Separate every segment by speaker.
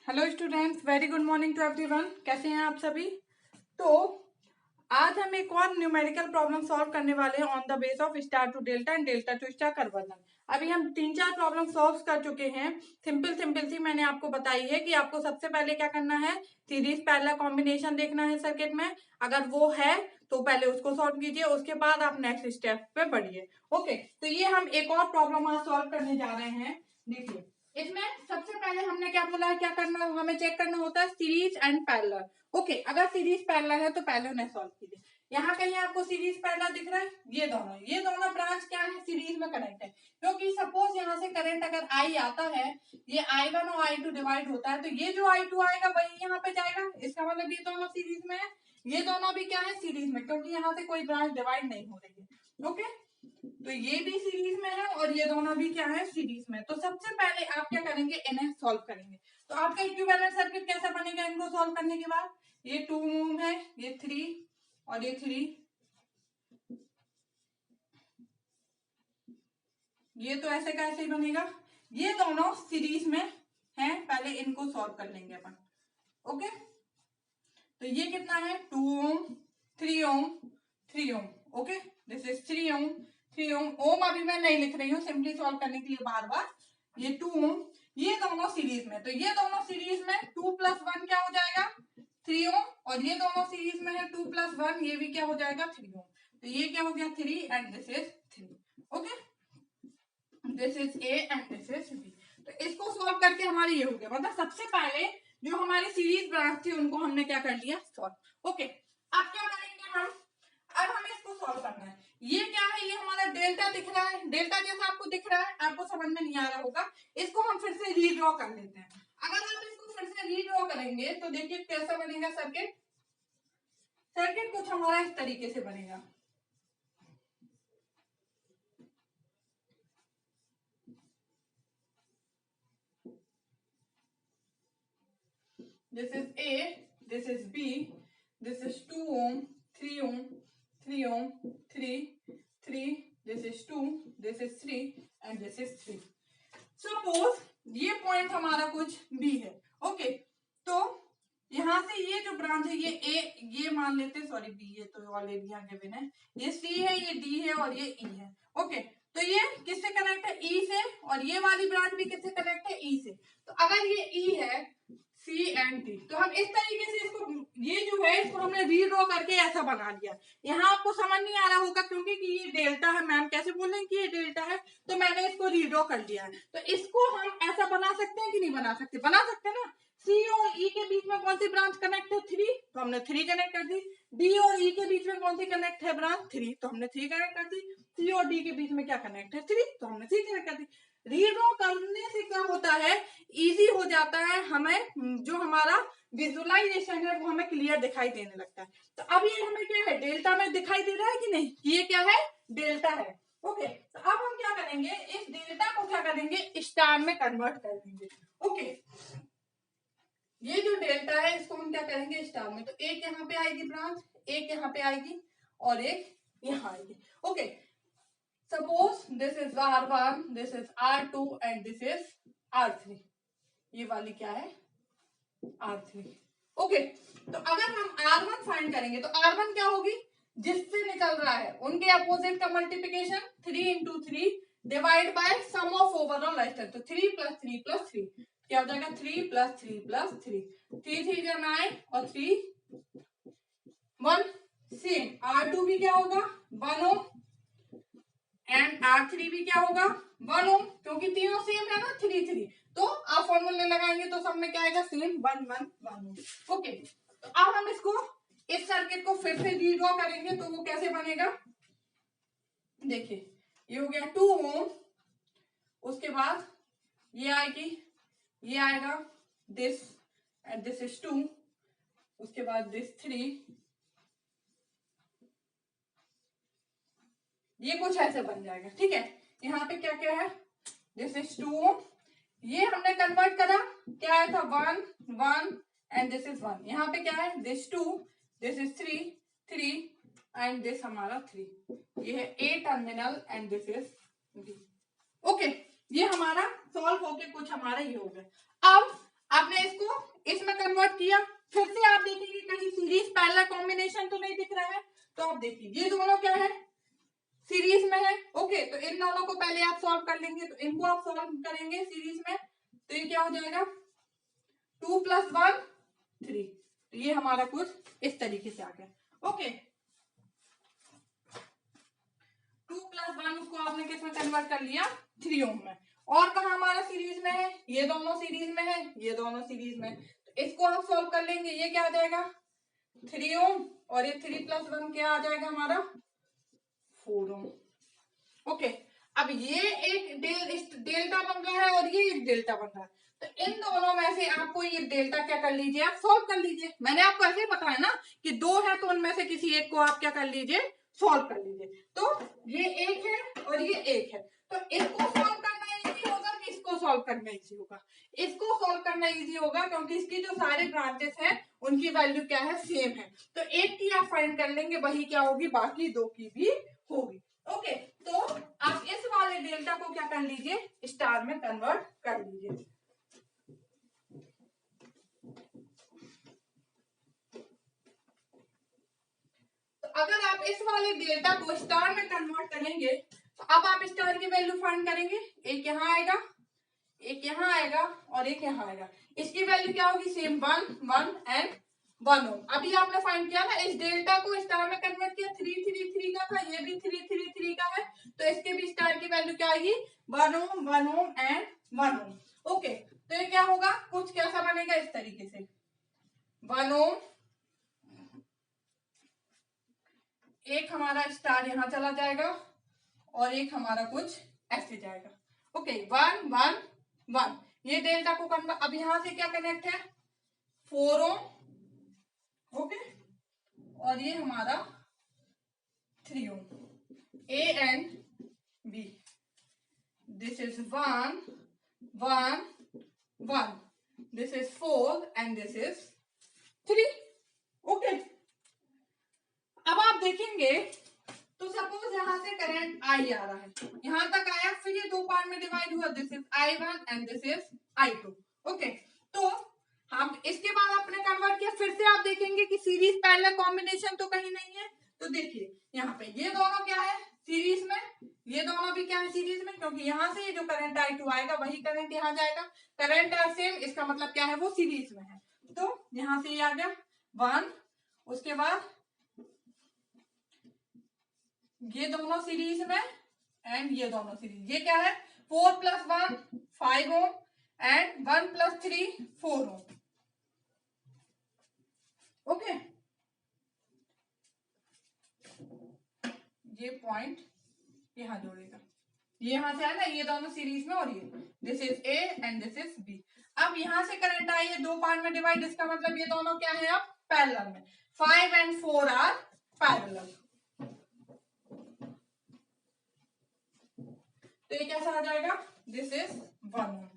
Speaker 1: Hello students, very good morning to everyone. कैसे हैं आप सभी? तो आज हम एक और न्यूमेरिकल प्रॉब्लम सॉल्व करने वाले हैं on the base of star to delta and delta to star conversion. अभी हम 3-4 प्रॉब्लम सॉल्व कर चुके हैं। सिंपल सी मैंने आपको बताई है कि आपको सबसे पहले क्या करना है, सीरीज पैरेलल कॉम्बिनेशन देखना है सर्किट में। अगर वो है तो पहले उसको सॉल्व कीजिए, उसके बाद आप नेक्स्ट स्टेप पे बढ़िए। ओके, तो ये हम एक और प्रॉब्लम आज सॉल्व करने जा रहे हैं। देखिए, इसमें सबसे पहले हमने क्या बोला है, क्या करना हमें चेक करना होता है सीरीज एंड पैरेलल। ओके, अगर सीरीज पैरेलल है तो पहले उन्हें सॉल्व कीजिए। यहाँ कहीं आपको सीरीज पैरेलल दिख रहा है, ये दोनों ब्रांच क्या है, सीरीज में कनेक्ट है। क्योंकि सपोज यहाँ से करंट अगर आई आता है, ये I1 और I2 डिवाइड होता है, तो ये जो I2 आएगा वही यहाँ पे जाएगा। इसका मतलब ये दोनों सीरीज में है, ये दोनों भी क्या है, सीरीज में, क्योंकि यहाँ से कोई ब्रांच डिवाइड नहीं हो रही है। ओके, तो ये भी सीरीज में है और ये दोनों भी क्या है, सीरीज में। तो सबसे पहले आप क्या करेंगे, इन्हें सॉल्व करेंगे। तो आपका इक्विवेलेंट सर्किट कैसा बनेगा इनको सॉल्व करने के बाद? ये 2 ओम है, ये 3 और ये 3, ये तो ऐसे का ऐसे ही बनेगा। ये दोनों सीरीज में हैं, पहले इनको सॉल्व कर लेंगे अपन। ओके, तो ये कितना है, 2 ओम, 3 ओम, 3 ओम। ओके, दिस इज 3 ओम, 3 ओम। ओम अभी मैं नहीं लिख रही हूँ, सिंपली सॉल्व करने के लिए बार बार। ये 2 ओम, ये दोनों सीरीज में, तो ये दोनों सीरीज में 2 + 1 क्या हो जाएगा, 3 ओम। और ये दोनों सीरीज में है 2 + 1, ये भी क्या हो जाएगा, 3 ओम। तो ये क्या हो गया, 3 and this is 3। Okay, this is A and this is B. तो इसको सॉल्व करके हमारे ये हो गया, मतलब सबसे पहले जो हमारी सीरीज ब्रांच थी उनको हमने क्या कर लिया, सॉल्व। ओके, अब क्या करेंगे हम, अब हमें इसको सॉल्व करना है। ये क्या है, ये हमारा डेल्टा दिख रहा है, डेल्टा जैसा आपको दिख रहा है, आपको समझ में नहीं आ रहा होगा। इसको हम फिर से रीड्रॉ कर लेते हैं। अगर आप इसको फिर से रीड्रॉ करेंगे तो देखिए कैसा बनेगा सर्किट। सर्किट कुछ हमारा इस तरीके से बनेगा। This is A, this is B, this is 2 ohm, 3 ohm, 3 ohm, 3, 3, this is 2, this is 3 and this is 3. Suppose ये पॉइंट हमारा कुछ B है। ओके, तो यहाँ से ये जो ब्रांच है ये A, ये मान लेते, सॉरी B, ये तो ऑलरेडी यहाँ गिवन है। ये C है, ये D है और ये E है। ओके, तो ये किससे कनेक्ट है, E से, और ये वाली ब्रांच भी किससे कनेक्ट है, E से। तो अगर ये E है, C एंड D, तो हम इस तरीके से इसको, ये जो है इसको हमने रीड्रॉ करके ऐसा बना लिया। यहाँ आपको समझ नहीं आ रहा होगा क्योंकि कि ये डेल्टा है, मैम कैसे बोल रहे हैं कि ये डेल्टा है, तो मैंने इसको रीड्रॉ कर लिया है। तो इसको हम ऐसा बना सकते हैं कि नहीं बना सकते, बना सकते हैं ना। C और E के बीच में कौन सी ब्रांच कनेक्ट है, 3, तो हमने 3 कनेक्ट कर दी। D और E के बीच में कौन सी कनेक्ट है ब्रांच, 3, तो हमने 3 कनेक्ट कर दी। C और D के बीच में क्या कनेक्ट है, 3, तो हमने 3 कनेक्ट कर दी। रीड्रॉ करने से क्या होता है, इजी हो जाता है, हमें जो हमारा विजुअलाइजेशन है वो हमें क्लियर दिखाई देने लगता है। तो अब ये हमें क्या है, डेल्टा में दिखाई दे रहा है कि नहीं, ये क्या है, डेल्टा है। ओके, तो अब हम क्या करेंगे, इस डेल्टा को क्या करेंगे, स्टार में कन्वर्ट कर देंगे। ओके, ये जो डेल्टा है इसको हम क्या करेंगे, स्टार में। तो एक यहाँ पे आएगी ब्रांच, एक यहाँ पे आएगी और एक यहाँ आएगी। Okay, suppose this is R1, this is R2 and this is R3। ये वाली क्या है, R3। ओके, तो अगर हम R1 फाइंड करेंगे तो R1 क्या होगी, जिससे निकल रहा है उनके अपोजिट का multiplication, 3 into 3 divide by sum of overall resistance. तो 3 + 3 + 3 क्या हो जाएगा, 3 + 3 + 3, 3 3 जा 9 और 3 1। सेम R2 भी क्या होगा, 1 ओम, एंड R3 भी क्या होगा, 1 ओम, क्योंकि तीनों सेम है ना, 3 3। तो आप फॉर्मूले लगाएंगे तो सब में क्या आएगा, सेम, 1 1 1 ओम। ओके, तो अब हम इसको, इस सर्किट को फिर से रीड्रॉ करेंगे तो वो कैसे बनेगा, देखिए ये हो गया 2 ओम, उसके बाद ये आएगी, ये आएगा दिस एंड दिस इज 2, उसके बाद दिस 3, ये कुछ ऐसे बन जाएगा। ठीक है, यहाँ पे क्या क्या है, दिस इज 2 ओम, ये हमने कन्वर्ट करा, क्या आया था, 1 1 एंड दिस इज 1। यहाँ पे क्या है, this 2, this is 3 3 and this हमारा 3। ये है A terminal and this is B। Okay, ये हमारा सॉल्व होके कुछ हमारा ये हो गया। अब आपने इसको इसमें कन्वर्ट किया, फिर से आप देखेंगे कहीं सीरीज पैरेलल कॉम्बिनेशन तो नहीं दिख रहा है, तो आप देखिए ये दोनों क्या है, सीरीज में है। ओके, तो इन दोनों को पहले आप सॉल्व कर लेंगे, तो इनको आप सॉल्व करेंगे सीरीज में, तो ये क्या हो जाएगा 2 + 1 3। तो ये हमारा कुछ इस तरीके से आ गया। ओके, 2 + 1 उसको आपने किसमें कन्वर्ट कर लिया 3 ओम में। और कहा हमारा सीरीज में है, ये दोनों सीरीज में है, ये दोनों सीरीज में, तो इसको आप सॉल्व कर लेंगे, ये क्या आ जाएगा 3 ओम, और ये 3 + 1 क्या आ जाएगा हमारा 4 ओम। ओके, अब ये एक डेल्टा बन रहा है और ये एक डेल्टा बन रहा है, तो इन दोनों में से आपको ये डेल्टा क्या कर लीजिए, आप सॉल्व कर लीजिए। मैंने आपको ऐसे ही बताया ना कि दो है तो उनमें से किसी एक को आप क्या कर लीजिए, सॉल्व कर लीजिए। तो ये एक है और ये एक है, तो इसको सॉल्व करना इजी होगा कि इसको सॉल्व करना इजी होगा? इसको सॉल्व करना इजी होगा, क्योंकि इसकी जो सारे ब्रांचेस हैं उनकी वैल्यू क्या है, सेम है। तो एक की आप फाइंड कर लेंगे, वही क्या होगी, बाकी दो की भी होगी। ओके, तो आप इस वाले डेल्टा को क्या कर लीजिए, स्टार में कन्वर्ट कर लीजिए। तो अगर आप इस वाले डेल्टा को स्टार में कन्वर्ट करेंगे, तो अब आप स्टार की वैल्यू फाइंड करेंगे, एक यहाँ आएगा, एक यहाँ आएगा और एक यहाँ आएगा। इसकी वैल्यू क्या होगी, सेम 1 1 एंड 1 ओम। अभी आपने फाइंड किया ना, इस डेल्टा को स्टार में कन्वर्ट किया, 3 3 3 का था, ये भी 3 3 3 का है, तो इसके भी स्टार की वैल्यू क्या आएगी 1 ओम 1 ओम एंड 1 ओम। ओके, तो ये क्या होगा, कुछ कैसा बनेगा, इस तरीके से 1 ओम, एक हमारा स्टार यहाँ चला जाएगा और एक हमारा कुछ ऐसे जाएगा। ओके, 1 1 1, ये डेल्टा को कन्वर्ट, अब यहां से क्या कनेक्ट है 4 ओम, ओके, और ये हमारा 3 ओम, A and B, this is 1 1 1, this is 4 and this is 3। Okay, अब आप देखेंगे तो सपोज यहां से करंट आई आ रहा है, यहां तक आया, फिर ये दो पार्ट में डिवाइड हुआ, this is I1 and this is I2। Okay, तो हम इसके बाद आपने कन्वर्ट किया, फिर से आप देखेंगे कि सीरीज पैरेलल कॉम्बिनेशन तो कहीं नहीं है, तो देखिए यहाँ पे ये दोनों क्या है सीरीज में, ये दोनों भी क्या है सीरीज में, क्योंकि यहाँ से ये जो करंट I2 आएगा वही करंट यहाँ जाएगा, करंट आर सेम, इसका मतलब क्या है वो सीरीज में है। तो यहाँ से ये आ गया 1, उसके बाद ये दोनों सीरीज में एंड ये दोनों सीरीज, ये क्या है 4 + 1 5 ओम एंड 1 + 3 4 ओम। ओके, ये पॉइंट यहां जोड़ेगा, ये यहां से है ना, ये दोनों सीरीज में, और ये this is A and this is B. अब यहां से करंट आई है, दो पार्ट में डिवाइड, इसका मतलब ये दोनों क्या है अब पैरेलल में, 5 एंड 4 आर पैरेलल। तो ये कैसा आ जाएगा, दिस इज 1 ओम,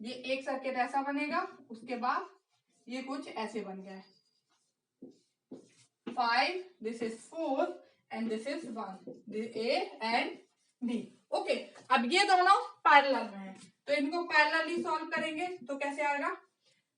Speaker 1: ये एक सर्किट ऐसा बनेगा, उसके बाद ये कुछ ऐसे बन गया है 5, this is 4 and this is 1, A and B. Okay, अब ये दोनों पैरेलल में है, तो इनको पैरेलली सॉल्व करेंगे, तो कैसे आएगा,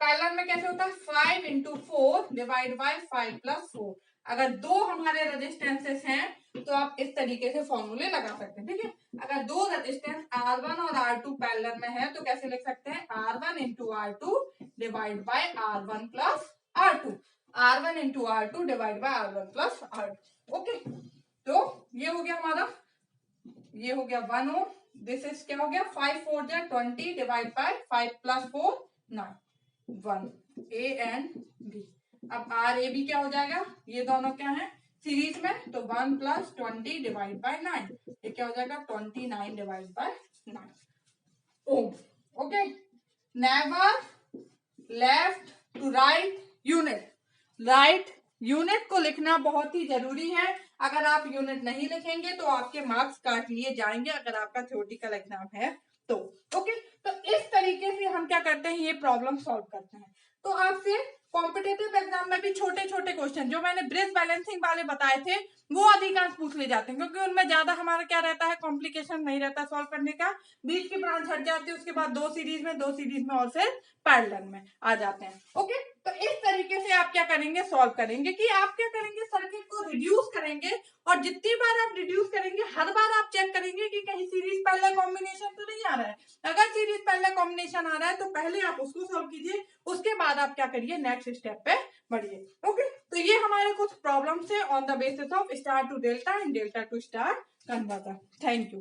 Speaker 1: पैरेलल में कैसे होता है 5 × 4 डिवाइड बाय 5 + 4। अगर दो हमारे रेजिस्टेंसेस हैं तो आप इस तरीके से फॉर्मूले लगा सकते हैं, ठीक है। अगर दो रेजिस्टेंस R1 और R2 पैरेलल में है तो कैसे लिख सकते हैं, R1 × R2 divide by R1 + R2, R1 × R2 divide by R1 + R2। Okay, तो ये हो गया हमारा, ये हो गया 1 ओम, दिस इज क्या हो गया 5 4 जा 20 divide by 5 + 4 9 1, A and B. अब आर ए बी क्या हो जाएगा, ये दोनों क्या है सीरीज में, तो 1 + 20 डिवाइड बाय 9, ये क्या हो जाएगा 29 divide by 9 ohm. Okay, never left to right unit, right unit को लिखना बहुत ही जरूरी है। अगर आप यूनिट नहीं लिखेंगे तो आपके मार्क्स काट लिए जाएंगे, अगर आपका थ्योरेटिकल एग्जाम है तो। ओके, तो इस तरीके से हम क्या करते हैं, ये प्रॉब्लम सॉल्व करते हैं। तो आपसे कॉम्पिटेटिव एग्जाम में भी छोटे छोटे क्वेश्चन जो मैंने ब्रिज बैलेंसिंग वाले बताए थे वो अधिकांश पूछ ले जाते हैं, क्योंकि उनमें ज्यादा हमारा क्या रहता है, कॉम्प्लिकेशन नहीं रहता सॉल्व करने का। बीच की ब्रांच हट जाती है, उसके बाद दो सीरीज में और फिर पैरेलल में आ जाते हैं। ओके, तो इस तरीके से आप क्या करेंगे, सॉल्व करेंगे कि आप क्या करेंगे, सर्किट को रिड्यूस करेंगे, और जितनी बार आप रिड्यूस करेंगे हर बार आप चेक करेंगे कि कहीं सीरीज पैरेलल कॉम्बिनेशन तो नहीं आ रहा है। अगर सीरीज पैरेलल कॉम्बिनेशन आ रहा है तो पहले आप उसको सॉल्व कीजिए, उसके बाद आप क्या करिए, नेक्स्ट स्टेप पे बढ़िए। ओके, तो ये हमारे कुछ प्रॉब्लम्स है on the basis of star to delta and delta to star converter. Thank you.